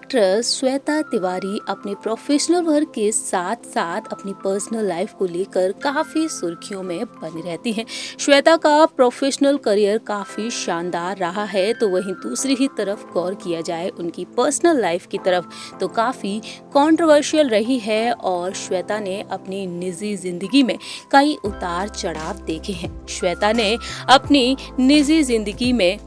Actress Shweta Tiwari अपने professional work के साथ साथ अपनी पर्सनल लाइफ को लेकर काफी सुर्खियों में बनी रहती हैं। श्वेता का प्रोफेशनल करियर काफी शानदार रहा है, तो वहीं दूसरी ही तरफ गौर किया जाए उनकी पर्सनल लाइफ की तरफ तो काफी कंट्रोवर्शियल रही है और श्वेता ने अपनी निजी जिंदगी में कई उतार चढ़ाव देखे हैं। श्वेता ने अपनी निजी जिंदगी में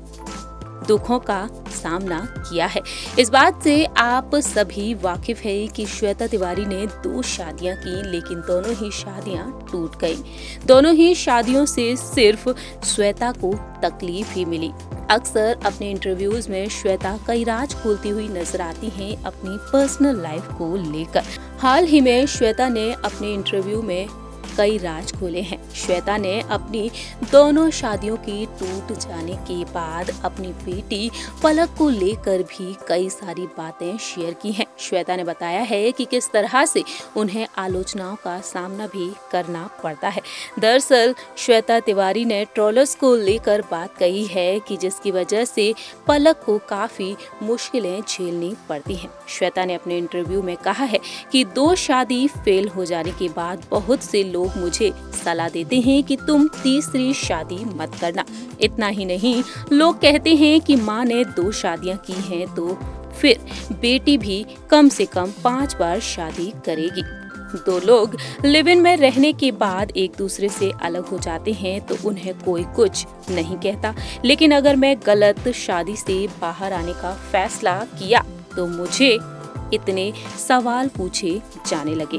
दुखों का सामना किया है। इस बात से आप सभी वाकिफ है कि श्वेता तिवारी ने 2 शादियां की, लेकिन दोनों ही शादियां टूट गईं। दोनों ही शादियों से सिर्फ श्वेता को तकलीफ ही मिली। अक्सर अपने इंटरव्यूज में श्वेता कई राज खोलती हुई नजर आती हैं अपनी पर्सनल लाइफ को लेकर। हाल ही में श्वेता ने अपने इंटरव्यू में कई राज खोले हैं। श्वेता ने अपनी दोनों शादियों की टूट जाने के बाद अपनी बेटी पलक को लेकर भी कई सारी बातें शेयर की हैं। श्वेता ने बताया है कि किस तरह से उन्हें आलोचनाओं का सामना भी करना पड़ता है। दरअसल श्वेता तिवारी ने ट्रोलर्स को लेकर बात कही है कि जिसकी वजह से पलक को काफी मुश्किलें झेलनी पड़ती हैं। श्वेता ने अपने इंटरव्यू में कहा है कि 2 शादी फेल हो जाने के बाद बहुत से लोग मुझे सलाह देते हैं कि तुम तीसरी शादी मत करना। इतना ही नहीं, लोग कहते हैं कि माँ ने 2 शादियां की हैं तो फिर बेटी भी कम से कम 5 बार शादी करेगी। 2 लोग लिव इन में रहने के बाद एक दूसरे से अलग हो जाते हैं तो उन्हें कोई कुछ नहीं कहता, लेकिन अगर मैं गलत शादी से बाहर आने का फैसला किया तो मुझे इतने सवाल पूछे जाने लगे।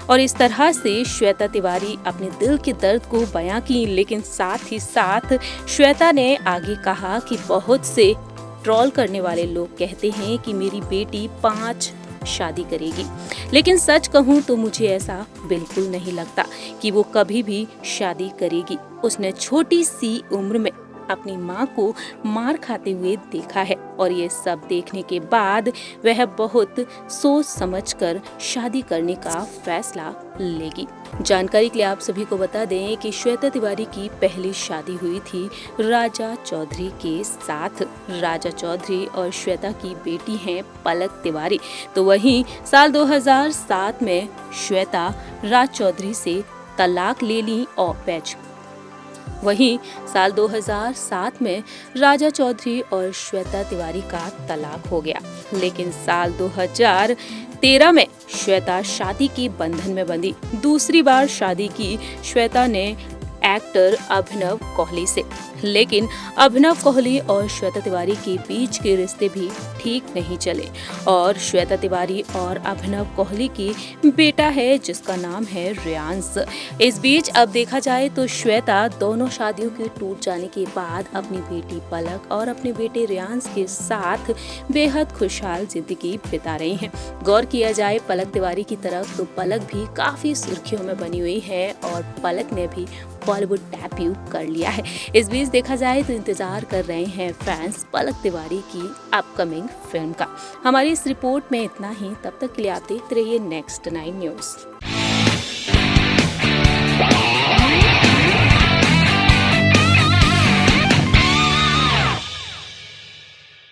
और इस तरह से श्वेता तिवारी अपने दिल के दर्द को बयां की, लेकिन साथ ही साथ श्वेता ने आगे कहा कि बहुत से ट्रोल करने वाले लोग कहते हैं कि मेरी बेटी 5 शादी करेगी, लेकिन सच कहूँ तो मुझे ऐसा बिल्कुल नहीं लगता कि वो कभी भी शादी करेगी। उसने छोटी सी उम्र में अपनी माँ को मार खाते हुए देखा है और ये सब देखने के बाद वह बहुत सोच समझकर शादी करने का फैसला लेगी। जानकारी के लिए आप सभी को बता दें कि श्वेता तिवारी की पहली शादी हुई थी राजा चौधरी के साथ। राजा चौधरी और श्वेता की बेटी हैं पलक तिवारी। तो वहीं साल 2007 में श्वेता राज चौधरी से तलाक ले ली और वहीं साल 2007 में राजा चौधरी और श्वेता तिवारी का तलाक हो गया। लेकिन साल 2013 में श्वेता शादी के बंधन में बंधी। दूसरी बार शादी की श्वेता ने एक्टर अभिनव कोहली से, लेकिन अभिनव कोहली और श्वेता तिवारी के बीच के रिश्ते भी ठीक नहीं चले और श्वेता तिवारी और अभिनव कोहली की बेटा है जिसका नाम है रियांश। इस बीच अब देखा जाए तो श्वेता दोनों शादियों के टूट जाने के बाद अपनी बेटी पलक और अपने बेटे रियांश के साथ बेहद खुशहाल जिंदगी बिता रही हैं। गौर किया जाए पलक तिवारी की तरफ तो पलक भी काफी सुर्खियों में बनी हुई है और पलक ने भी बॉलीवुड डेब्यू कर लिया है। इस बीच देखा जाए तो इंतजार कर रहे हैं फैंस पलक तिवारी की अपकमिंग फिल्म का। हमारी इस रिपोर्ट में इतना ही। तब तक के लिए आप देखते रहिए नेक्स्ट 9 न्यूज़।